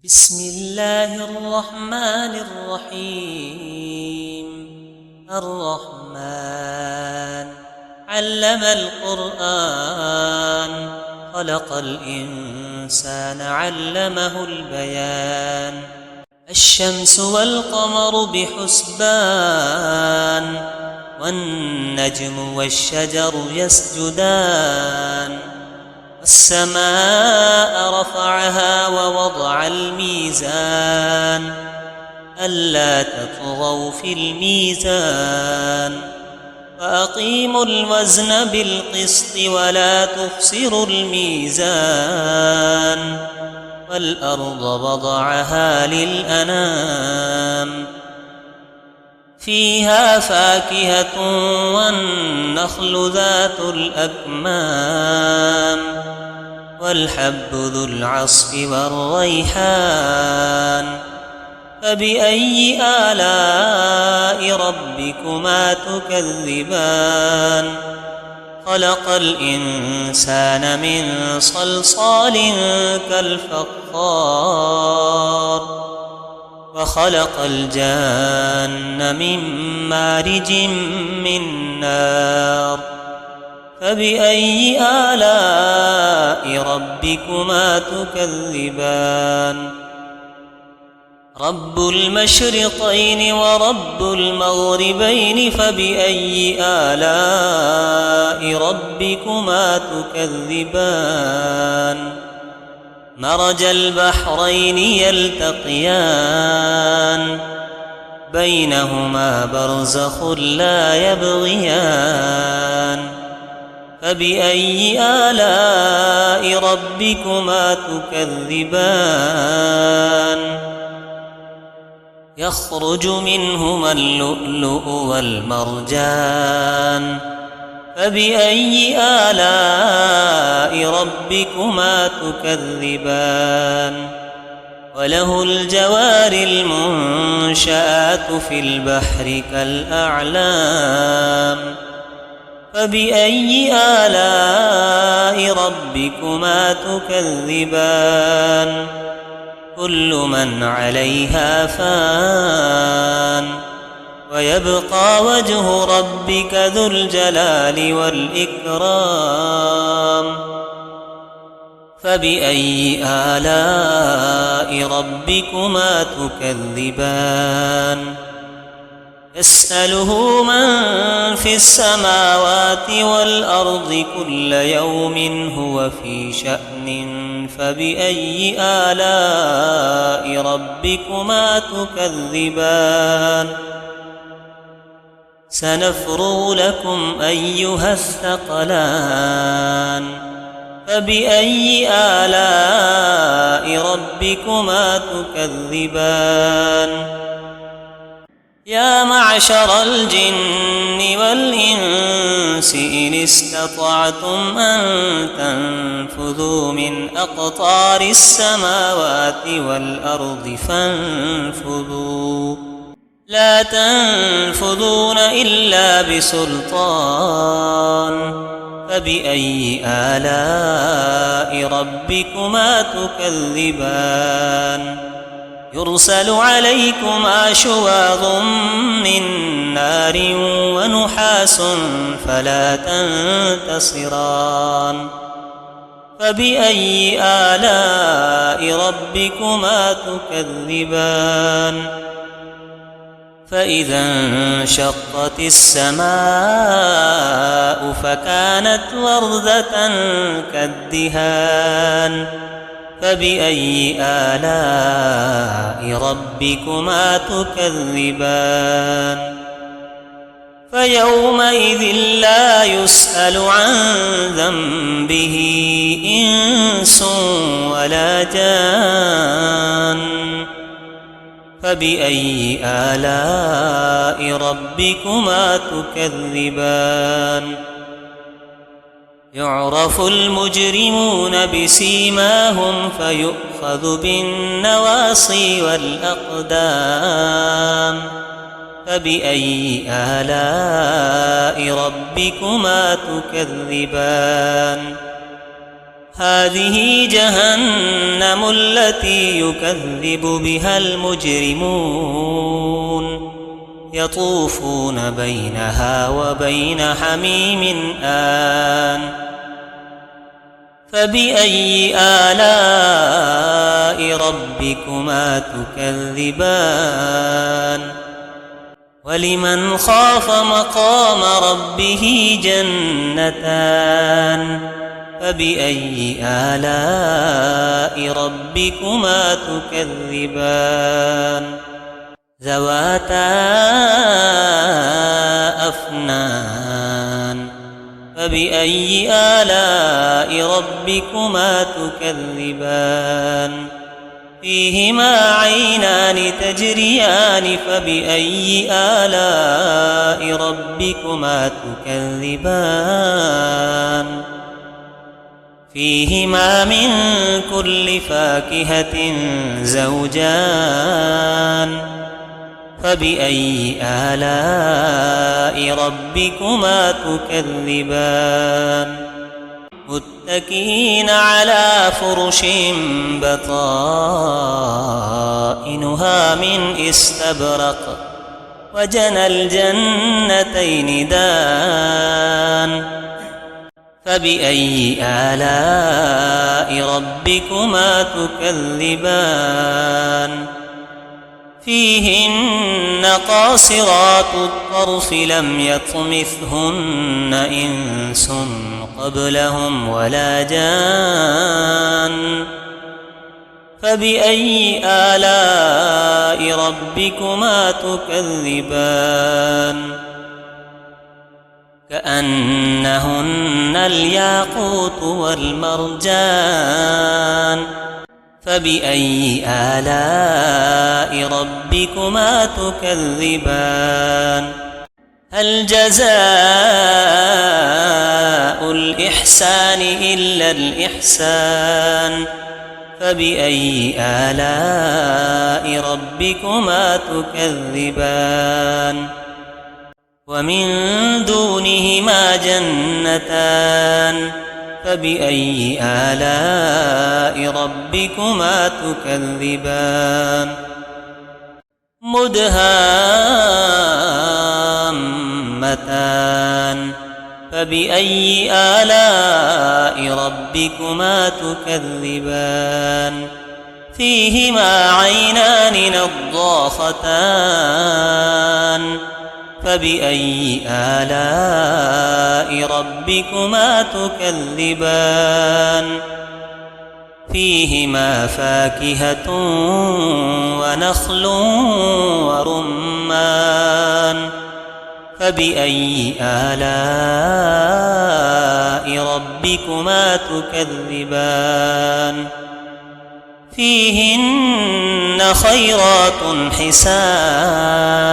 بسم الله الرحمن الرحيم. الرحمن علم القرآن، خلق الإنسان علمه البيان. الشمس والقمر بحسبان، والنجم والشجر يسجدان. والسماء رفعها ووضع الميزان، ألا تطغوا في الميزان. وأقيموا الوزن بالقسط ولا تخسروا الميزان. والأرض وضعها للأنام، فيها فاكهة والنخل ذات الأكمام، والحب ذو العصف والريحان. فبأي آلاء ربكما تكذبان؟ خلق الإنسان من صلصال كالفخار، وخلق الجان من مارج من نار. فبأي آلاء ربكما تكذبان؟ رب المشرقين ورب المغربين، فبأي آلاء ربكما تكذبان؟ مرج البحرين يلتقيان، بينهما برزخ لا يبغيان. فبأي آلاء ربكما تكذبان؟ يخرج منهما اللؤلؤ والمرجان. فبأي آلاء ربكما تكذبان؟ وله الجوار المنشآت في البحر كالأعلام. فبأي آلاء ربكما تكذبان؟ كل من عليها فان، ويبقى وجه ربك ذو الجلال والإكرام. فبأي آلاء ربكما تكذبان؟ يسأله من في السماوات والأرض كل يوم هو في شأن. فبأي آلاء ربكما تكذبان؟ سنفرغ لكم أيها الثقلان. فبأي آلاء ربكما تكذبان؟ يا معشر الجن والإنس إن استطعتم أن تنفذوا من أقطار السماوات والأرض فانفذوا، لا تنفذون إلا بسلطان. فبأي آلاء ربكما تكذبان؟ يرسل عليكما شواظ من نار ونحاس فلا تنتصران. فبأي آلاء ربكما تكذبان؟ فإذا انشقت السماء فكانت وردة كالدهان. فبأي آلاء ربكما تكذبان؟ فيومئذ لا يسأل عن ذنبه إنس ولا جان. فبأي آلاء ربكما تكذبان؟ يعرف المجرمون بسيماهم فيؤخذ بالنواصي والأقدام. فبأي آلاء ربكما تكذبان؟ هذه جهنم التي يكذب بها المجرمون يطوفون بينها وبين حميم آن فبأي آلاء ربكما تكذبان ولمن خاف مقام ربه جنتان فبأي آلاء ربكما تكذبان ذواتا أفنان فبأي آلاء ربكما تكذبان فيهما عينان تجريان فبأي آلاء ربكما تكذبان فيهما من كل فاكهة زوجان فبأي آلاء ربكما تكذبان متكئين على فرش بطائنها من استبرق وجنى الجنتين دان فبأي آلاء ربكما تكذبان فيهن قاصرات الطرف لم يطمثهن إنس قبلهم ولا جان فبأي آلاء ربكما تكذبان كأنهن الياقوت والمرجان فبأي آلاء ربكما تكذبان هل جزاء الإحسان إلا الإحسان فبأي آلاء ربكما تكذبان ومن دونهما جنتان فبأي آلاء ربكما تكذبان مدهامتان فبأي آلاء ربكما تكذبان فيهما عينان نضاختان فبأي آلاء ربكما تكذبان فيهما فاكهة ونخل ورمان فبأي آلاء ربكما تكذبان فيهن خيرات حسان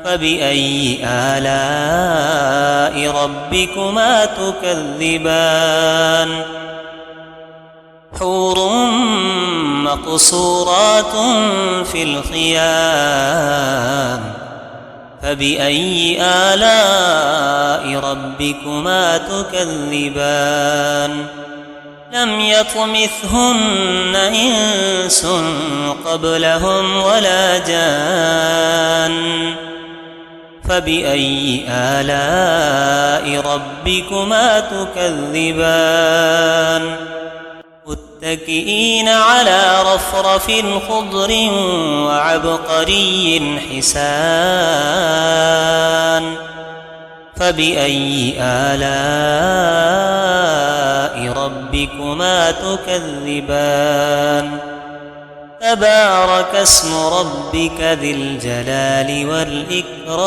فبأي آلاء ربكما تكذبان حور مقصورات في الخيام فبأي آلاء ربكما تكذبان لم يطمثهن إنس قبلهم ولا جان فبأي آلاء ربكما تكذبان متكئين على رفرف خضر وعبقري حسان فبأي آلاء ربكما تكذبان تبارك اسم ربك ذي الجلال والإكرام